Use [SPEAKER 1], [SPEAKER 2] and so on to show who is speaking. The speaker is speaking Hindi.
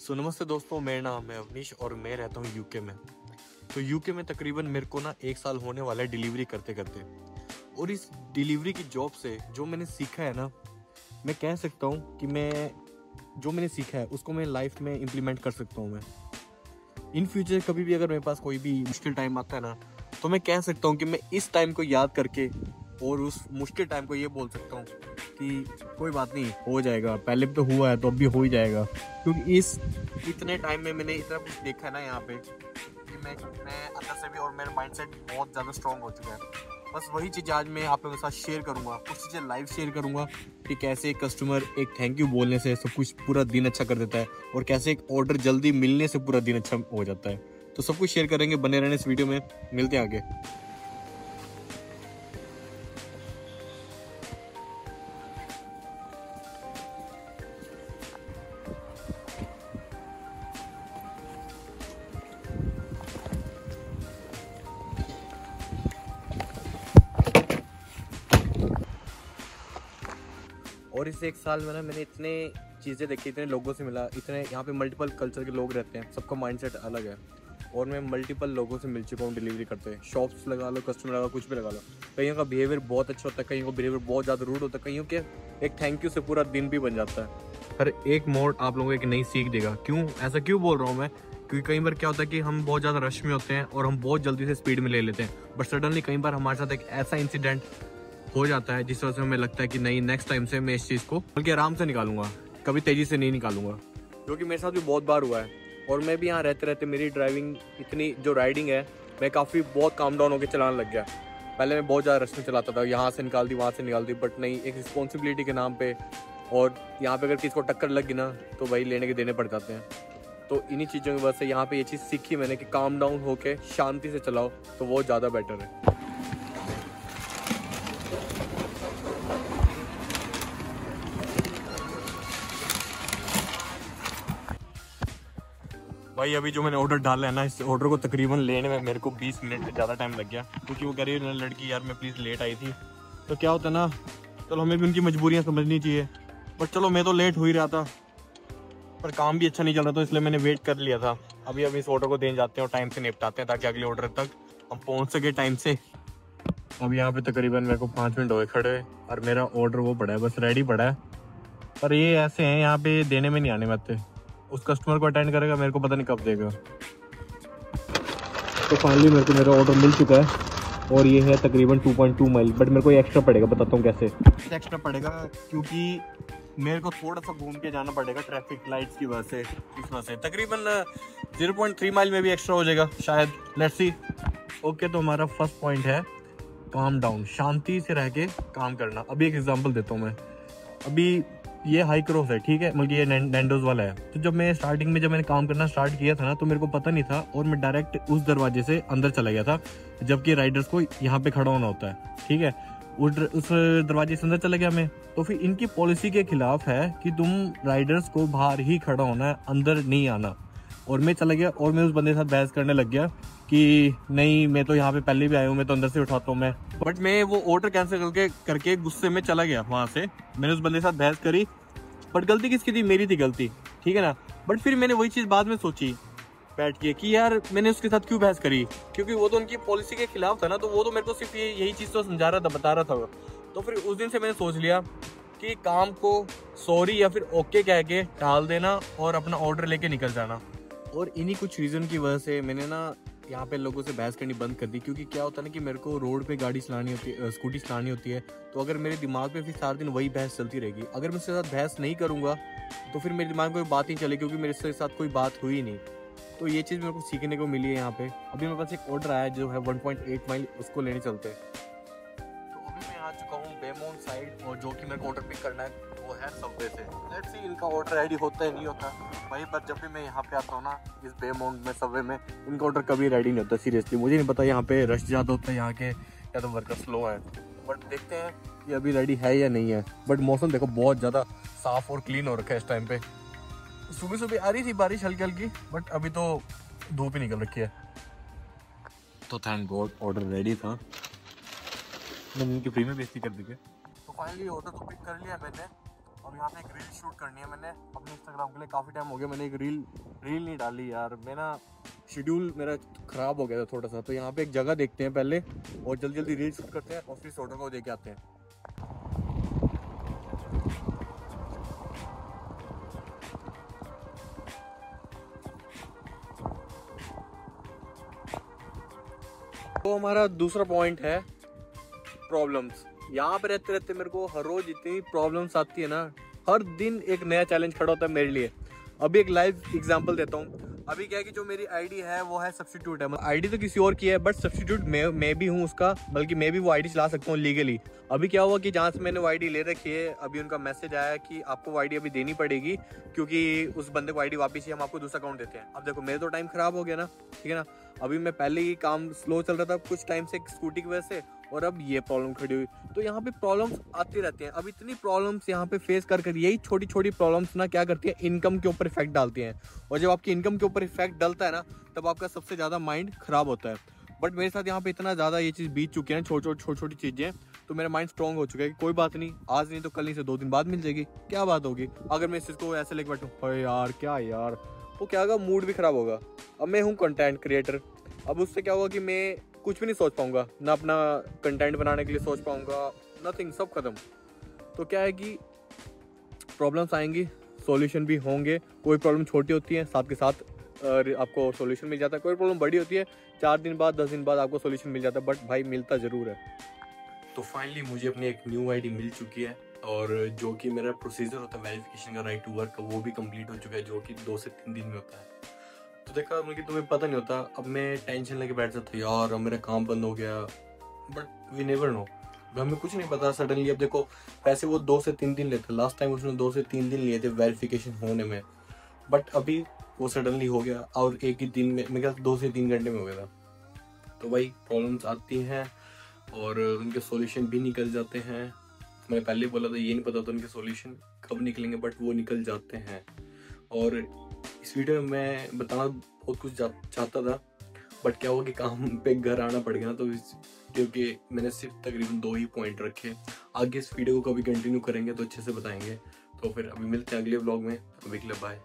[SPEAKER 1] नमस्ते दोस्तों, मेरा नाम है अवनीश और मैं रहता हूँ यूके में। तो यूके में तकरीबन मेरे को ना 1 साल होने वाला है डिलीवरी करते करते। और इस डिलीवरी की जॉब से जो मैंने सीखा है ना, मैं कह सकता हूँ कि मैं जो मैंने सीखा है उसको मैं लाइफ में इम्प्लीमेंट कर सकता हूँ। मैं इन फ्यूचर कभी भी अगर मेरे पास कोई भी मुश्किल टाइम आता है ना, तो मैं कह सकता हूँ कि मैं इस टाइम को याद करके और उस मुश्किल टाइम को ये बोल सकता हूँ कि कोई बात नहीं, हो जाएगा। पहले भी तो हुआ है तो अब भी हो ही जाएगा। क्योंकि इस इतने टाइम में मैंने इतना कुछ देखा है ना यहाँ पे कि मैं अंदर से भी और मेरा माइंडसेट बहुत ज़्यादा स्ट्रॉन्ग हो चुका है। बस वही चीज़ आज मैं आप लोगों के साथ शेयर करूँगा, कुछ चीज़ें लाइव शेयर करूँगा कि कैसे एक कस्टमर एक थैंक यू बोलने से सब कुछ पूरा दिन अच्छा कर देता है और कैसे एक ऑर्डर जल्दी मिलने से पूरा दिन अच्छा हो जाता है। तो सब कुछ शेयर करेंगे, बने रहने इस वीडियो में। मिलते हैं आगे। और इस 1 साल में ना मैंने इतने चीज़ें देखी, इतने लोगों से मिला, इतने यहाँ पे मल्टीपल कल्चर के लोग रहते हैं, सबका माइंडसेट अलग है। और मैं मल्टीपल लोगों से मिल चुका हूँ डिलीवरी करते हैं। शॉप्स लगा लो, कस्टमर लगा लो, कुछ भी लगा लो। कईयों का बिहेवियर बहुत अच्छा होता है, कईयों का बिहेवियर बहुत ज़्यादा रूड होता है, कईयों के एक थैंक यू से पूरा दिन भी बन जाता है। हर एक मोड आप लोगों को एक नई सीख देगा। क्यों ऐसा क्यों बोल रहा हूँ मैं? क्योंकि कई बार क्या होता है कि हम बहुत ज़्यादा रश में होते हैं और हम बहुत जल्दी से स्पीड में ले लेते हैं, बट सडनली कई बार हमारे साथ एक ऐसा इंसिडेंट हो जाता है जिस वजह से हमें लगता है कि नहीं, नेक्स्ट टाइम से मैं इस चीज़ को बल्कि आराम से निकालूंगा, कभी तेज़ी से नहीं निकालूंगा। क्योंकि मेरे साथ भी बहुत बार हुआ है। और मैं भी यहाँ रहते रहते मेरी ड्राइविंग इतनी जो राइडिंग है, मैं काफ़ी बहुत काम डाउन होकर चलाने लग गया। पहले मैं बहुत ज़्यादा रश में चलाता था, यहाँ से निकाल दी वहाँ से निकाल दी, बट नहीं, एक रिस्पॉन्सिबिलिटी के नाम पे। और यहाँ पे अगर किसी को टक्कर लग गई ना तो वही लेने के देने पड़ जाते हैं। तो इन्हीं चीज़ों की वजह से यहाँ पे ये चीज़ सीखी मैंने कि काम डाउन होके शांति से चलाओ तो वो ज़्यादा बेटर है। भाई अभी जो मैंने ऑर्डर डाला है ना, इस ऑर्डर को तकरीबन लेने में मेरे को 20 मिनट से ज़्यादा टाइम लग गया। क्योंकि वो कह रही है लड़की, यार मैं प्लीज़ लेट आई थी। तो क्या होता है ना, चलो हमें भी उनकी मजबूरियाँ समझनी चाहिए। बट चलो मैं तो लेट हो ही रहा था, पर काम भी अच्छा नहीं चल रहा था, इसलिए मैंने वेट कर लिया था। अभी इस ऑर्डर को देने जाते हैं और टाइम से निपटाते हैं ताकि अगले ऑर्डर तक हम पहुँच सके टाइम से। अब यहाँ पे तकरीबन मेरे को 5 मिनट हो गए खड़े और मेरा ऑर्डर वो पड़ा है, बस रेडी पड़ा है। पर ये ऐसे हैं यहाँ पे देने में नहीं आने वाले। उस कस्टमर को अटेंड करेगा, मेरे को पता नहीं कब देगा। तो फाइनली मेरे को मेरा ऑर्डर मिल चुका है और ये है तकरीबन 2.2 माइल। बट मेरे को ये एक्स्ट्रा पड़ेगा, बताता हूँ कैसे एक्स्ट्रा पड़ेगा। क्योंकि मेरे को थोड़ा सा घूम के जाना पड़ेगा ट्रैफिक लाइट्स की वजह से। इस वजह से तकरीबन 0.3 माइल में भी एक्स्ट्रा हो जाएगा शायद, लेट्स सी। ओके, तो हमारा फर्स्ट पॉइंट है काम डाउन, शांति से रह के काम करना। अभी एक एग्जांपल देता हूँ मैं। अभी ये हाई क्रॉस है, ठीक है, मतलब ये नैंडोज वाला है। तो जब मैं स्टार्टिंग में जब मैंने काम करना स्टार्ट किया था ना, तो मेरे को पता नहीं था और मैं डायरेक्ट उस दरवाजे से अंदर चला गया था, जबकि राइडर्स को यहाँ पे खड़ा होना होता है, ठीक है। उस दरवाजे से अंदर चला गया मैं। तो फिर इनकी पॉलिसी के खिलाफ है कि तुम राइडर्स को बाहर ही खड़ा होना है, अंदर नहीं आना। और मैं चला गया और मैं उस बंदे के साथ बहस करने लग गया कि नहीं, मैं तो यहाँ पे पहले भी आया हूँ, मैं तो अंदर से उठाता हूँ मैं। बट मैं वो ऑर्डर कैंसिल करके गुस्से में चला गया वहाँ से। मैंने उस बंदे के साथ बहस करी, बट गलती किसकी थी? मेरी थी गलती, ठीक है ना। बट फिर मैंने वही चीज़ बाद में सोची बैठ के कि यार मैंने उसके साथ क्यों बहस करी, क्योंकि वो तो उनकी पॉलिसी के खिलाफ था ना। तो वो तो मेरे को सिर्फ यही चीज़ तो समझा रहा था, बता रहा था। तो फिर उस दिन से मैंने सोच लिया कि काम को सॉरी या फिर ओके कह के टाल देना और अपना ऑर्डर लेके निकल जाना। और इन्हीं कुछ रीज़न की वजह से मैंने ना यहाँ पे लोगों से बहस करनी बंद कर दी। क्योंकि क्या होता है ना कि मेरे को रोड पे गाड़ी चलानी होती है, स्कूटी चलानी होती है। तो अगर मेरे दिमाग पे फिर सारा दिन वही बहस चलती रहेगी, अगर मैं उसके साथ बहस नहीं करूँगा तो फिर मेरे दिमाग में कोई बात नहीं चलेगी, क्योंकि मेरे साथ कोई बात हुई नहीं। तो ये चीज़ मेरे को सीखने को मिली है यहाँ पे। अभी मेरे पास एक ऑर्डर आया जो है 1.8 माइल, उसको लेने चलते हैं। तो अभी मैं आ चुका हूँ बेमोन साइड, और जो कि मेरे को ऑर्डर पिक करना है वो है सबवे से। लेट्स सी इनका ऑर्डर रेडी होता है नहीं होता भाई। पर जब भी मैं यहाँ पे आता हूँ ना इस बेमोन में सबवे में, इनका ऑर्डर कभी रेडी नहीं होता। सीरियसली मुझे नहीं पता, यहाँ पे रश ज़्यादा होता है यहाँ के या तो वर्कर स्लो है। बट देखते हैं कि अभी रेडी है या नहीं है। बट मौसम देखो बहुत ज़्यादा साफ़ और क्लीन हो रखा है इस टाइम पे। सुबह सुबह आ रही थी बारिश हल्की हल्की, बट अभी तो धूप ही निकल रखी है। तो थैंक गॉड ऑर्डर रेडी था, मैंने इनकी फ्री में बेइज्जती कर दी। तो फाइनली ऑर्डर तो पिक कर लिया मैंने और यहाँ पे एक रील शूट करनी है मैंने अपने इंस्टाग्राम के लिए। काफ़ी टाइम हो गया मैंने एक रील नहीं डाली यार। मैं ना शेड्यूल मेरा ख़राब हो गया था थोड़ा सा। तो यहाँ पे एक जगह देखते हैं पहले और जल्दी जल्दी रील शूट करते हैं और फिर ऑर्डर को दे के आते हैं। तो हमारा दूसरा पॉइंट है प्रॉब्लम्स। यहाँ पे रहते रहते मेरे को हर रोज इतनी प्रॉब्लम्स आती है ना, हर दिन एक नया चैलेंज खड़ा होता है मेरे लिए। अभी एक लाइव एग्जांपल देता हूँ। अभी क्या है कि जो मेरी आईडी है वो है सब्स्टिट्यूट है। आईडी तो किसी और की है बट सब्स्टिट्यूट मैं भी हूँ उसका, बल्कि मैं भी वो आईडी चला सकता हूँ लीगली। अभी क्या हुआ कि जहाँ से मैंने वो आईडी ले रखी है, अभी उनका मैसेज आया कि आपको वो आईडी अभी देनी पड़ेगी क्योंकि उस बंदे को आईडी वापस ही हम आपको दूसरा अकाउंट देते हैं। अब देखो मेरे तो टाइम खराब हो गया ना, ठीक है ना। अभी मैं पहले ही काम स्लो चल रहा था कुछ टाइम से स्कूटी की वजह से, और अब ये प्रॉब्लम खड़ी हुई। तो यहाँ पे प्रॉब्लम्स आती रहती हैं। अब इतनी प्रॉब्लम्स यहाँ पे फेस कर यही छोटी छोटी प्रॉब्लम्स ना क्या करती है, इनकम के ऊपर इफेक्ट डालती हैं। और जब आपकी इनकम के ऊपर इफेक्ट डलता है ना, तब आपका सबसे ज़्यादा माइंड खराब होता है। बट मेरे साथ यहाँ पे इतना ज़्यादा ये चीज़ बीत चुकी है ना, छोटी छोटी चीज़ें, तो मेरा माइंड स्ट्रॉन्ग हो चुका है कि कोई बात नहीं, आज नहीं तो कल नहीं से 2 दिन बाद मिल जाएगी, क्या बात होगी। अगर मैं इस चीज़ को ऐसे लेके बैठूँ, अरे यार क्या यार, वो क्या होगा, मूड भी खराब होगा। अब मैं हूँ कंटेंट क्रिएटर, अब उससे क्या होगा कि मैं कुछ भी नहीं सोच पाऊंगा, ना अपना कंटेंट बनाने के लिए सोच पाऊंगा, नथिंग, सब खत्म। तो क्या है कि प्रॉब्लम्स आएंगी, सॉल्यूशन भी होंगे। कोई प्रॉब्लम छोटी होती है साथ के साथ आपको सॉल्यूशन मिल जाता है, कोई प्रॉब्लम बड़ी होती है 4 दिन बाद 10 दिन बाद आपको सॉल्यूशन मिल जाता है, बट भाई मिलता ज़रूर है। तो फाइनली मुझे अपनी एक न्यू आईडी मिल चुकी है, और जो कि मेरा प्रोसीजर होता है वेरिफिकेशन का, राइट टू वर्क का, वो भी कंप्लीट हो चुका है, जो कि 2 से 3 दिन में होता है। तो देखा मुझे, तुम्हें पता नहीं होता, अब मैं टेंशन लेके बैठ जाता यार अब मेरा काम बंद हो गया, बट वी नेवर नो, हमें कुछ नहीं पता। सडनली अब देखो पैसे वो 2 से 3 दिन लेते, लास्ट टाइम उसने 2 से 3 दिन लिए थे वेरिफिकेशन होने में, बट अभी वो सडनली हो गया और एक ही दिन में, मेरे ख्याल 2 से 3 घंटे में हो गया था। तो भाई प्रॉब्लम्स आती हैं और उनके सॉल्यूशन भी निकल जाते हैं। मैंने पहले बोला था, ये नहीं पता था उनके सॉल्यूशन कब निकलेंगे, बट वो निकल जाते हैं। और इस वीडियो में मैं बताना बहुत कुछ चाहता था, बट क्या हुआ कि काम पे घर आना पड़ गया ना, तो क्योंकि मैंने सिर्फ तकरीबन 2 ही पॉइंट रखे। आगे इस वीडियो को कभी कंटिन्यू करेंगे तो अच्छे से बताएंगे। तो फिर अभी मिलते हैं अगले व्लॉग में, अभी के लिए बाय।